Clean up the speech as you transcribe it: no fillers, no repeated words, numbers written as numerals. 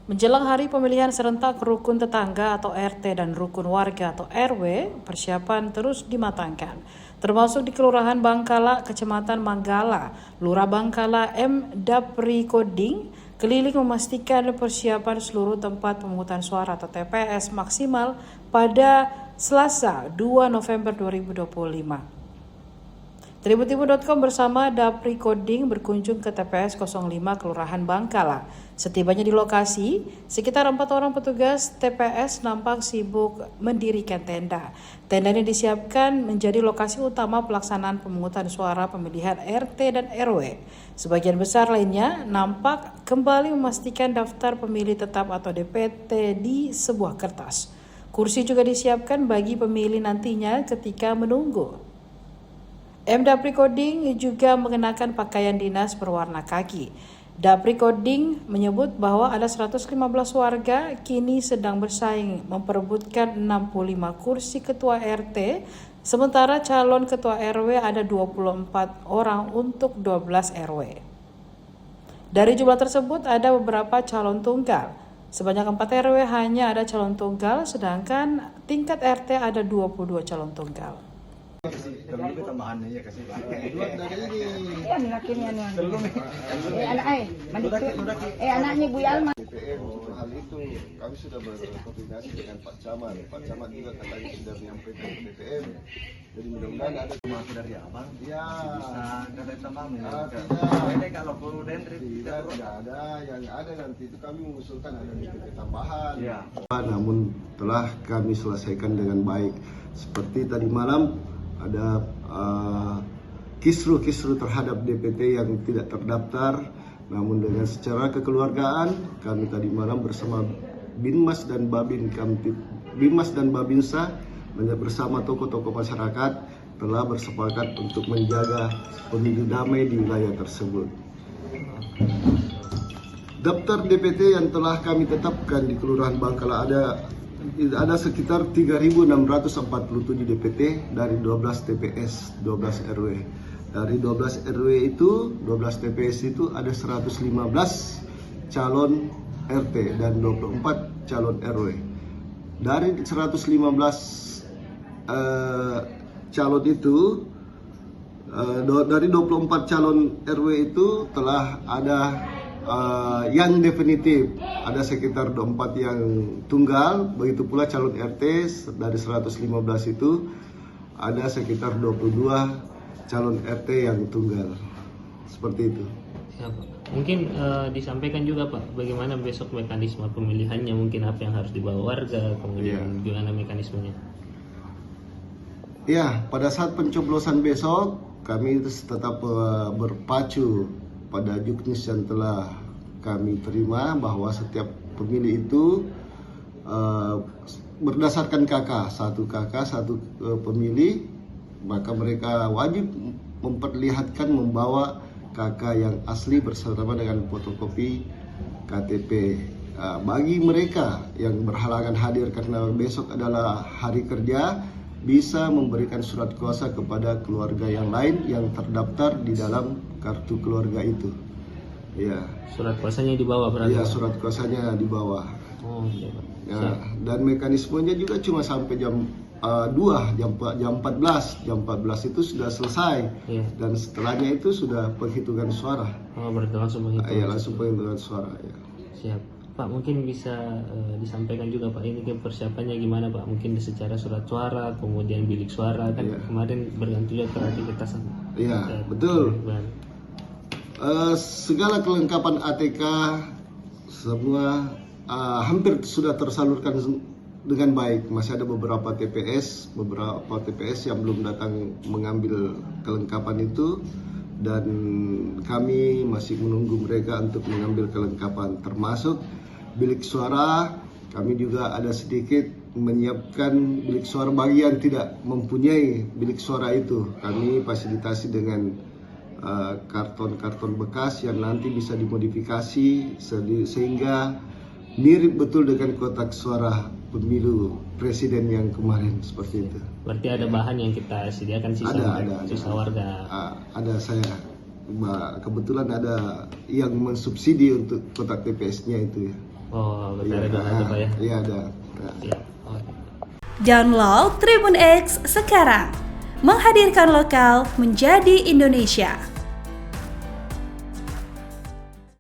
Menjelang hari pemilihan serentak rukun tetangga atau RT dan rukun warga atau RW, persiapan terus dimatangkan. Termasuk di Kelurahan Bangkala, Kecamatan Manggala, Lurah Bangkala M. Dapri Koding, keliling memastikan persiapan seluruh tempat pemungutan suara atau TPS maksimal pada Selasa 2 November 2025. Tribuntimur.com bersama Dapri Koding berkunjung ke TPS 05 Kelurahan Bangkala. Setibanya di lokasi, sekitar 4 orang petugas TPS nampak sibuk mendirikan tenda. Tenda ini disiapkan menjadi lokasi utama pelaksanaan pemungutan suara pemilihan RT dan RW. Sebagian besar lainnya nampak kembali memastikan daftar pemilih tetap atau DPT di sebuah kertas. Kursi juga disiapkan bagi pemilih nantinya ketika menunggu. M. Dapri Koding juga mengenakan pakaian dinas berwarna kaki. Dapri Koding menyebut bahwa ada 115 warga kini sedang bersaing memperebutkan 65 kursi ketua RT, sementara calon ketua RW ada 24 orang untuk 12 RW. Dari jumlah tersebut ada beberapa calon tunggal. Sebanyak 4 RW hanya ada calon tunggal, sedangkan tingkat RT ada 22 calon tunggal. Kalau kita tambahannya ya kasih buat dari ini. Anaknya anak anaknya Bu Alma. DPR untuk hal itu kami sudah berkoordinasi dengan Pak Camat. Pak Camat juga katanya sudah menyampaikan ke DPR. Jadi mudah-mudahan ada masuk dari abang. Ya. Bisa dari tambahan. Tidak. Kalau perlu dendrit tidak ada. Yang ada nanti itu kami mengusulkan ada DPT tambahan. Ya. Namun telah kami selesaikan dengan baik. Seperti tadi malam ada kisru-kisru terhadap DPT yang tidak terdaftar, namun dengan secara kekeluargaan kami tadi malam bersama Binmas dan Babinsa bersama tokoh-tokoh masyarakat telah bersepakat untuk menjaga pemilu damai di wilayah tersebut. Daftar DPT yang telah kami tetapkan di Kelurahan Bangkala ada sekitar 3.647 DPT dari 12 TPS, 12 RW. Dari 12 RW itu, 12 TPS itu ada 115 calon RT dan 24 calon RW. Dari 115 calon itu, dari 24 calon RW itu telah ada yang definitif, ada sekitar 24 yang tunggal, begitu pula calon RT dari 115 itu ada sekitar 22 calon RT yang tunggal, seperti itu. Ya, Pak. Mungkin disampaikan juga Pak, bagaimana besok mekanisme pemilihannya, mungkin apa yang harus dibawa warga, kemudian gimana mekanismenya? Ya, pada saat pencoblosan besok kami tetap berpacu pada juknis yang telah kami terima bahwa setiap pemilih itu berdasarkan KK, satu pemilih, maka mereka wajib memperlihatkan membawa KK yang asli bersama dengan fotokopi KTP. Bagi mereka yang berhalangan hadir karena besok adalah hari kerja, bisa memberikan surat kuasa kepada keluarga yang lain yang terdaftar di dalam kartu keluarga itu. Ya. Surat kuasanya dibawa berarti? Ya, surat kuasanya dibawa. Oh, iya, Pak. Ya, dan mekanismenya juga cuma sampai jam 2, jam 14. Jam 14 itu sudah selesai. Ya. Dan setelahnya itu sudah penghitungan suara. Oh, berarti langsung menghitung. Ya, langsung penghitungan suara, ya. Siap. Pak, mungkin bisa disampaikan juga Pak, ini persiapannya gimana Pak? Mungkin secara surat suara, kemudian bilik suara, kan kemarin berganti juga kreativitas. Iya, betul. Segala kelengkapan ATK semua hampir sudah tersalurkan dengan baik. Masih ada beberapa TPS yang belum datang mengambil kelengkapan itu, dan kami masih menunggu mereka untuk mengambil kelengkapan, termasuk bilik suara. Kami juga ada sedikit menyiapkan bilik suara bagi yang tidak mempunyai bilik suara itu. Kami fasilitasi dengan karton-karton bekas yang nanti bisa dimodifikasi sehingga mirip betul dengan kotak suara pemilu presiden yang kemarin, seperti itu. Berarti ada bahan yang kita sediakan sisa warga. Ada, saya kebetulan ada yang mensubsidi untuk kotak TPS-nya itu ya. Oh, berarti ada dua aja Pak ya? Iya ada. Iya. Oke. Download Tribun X sekarang. Menghadirkan lokal menjadi Indonesia.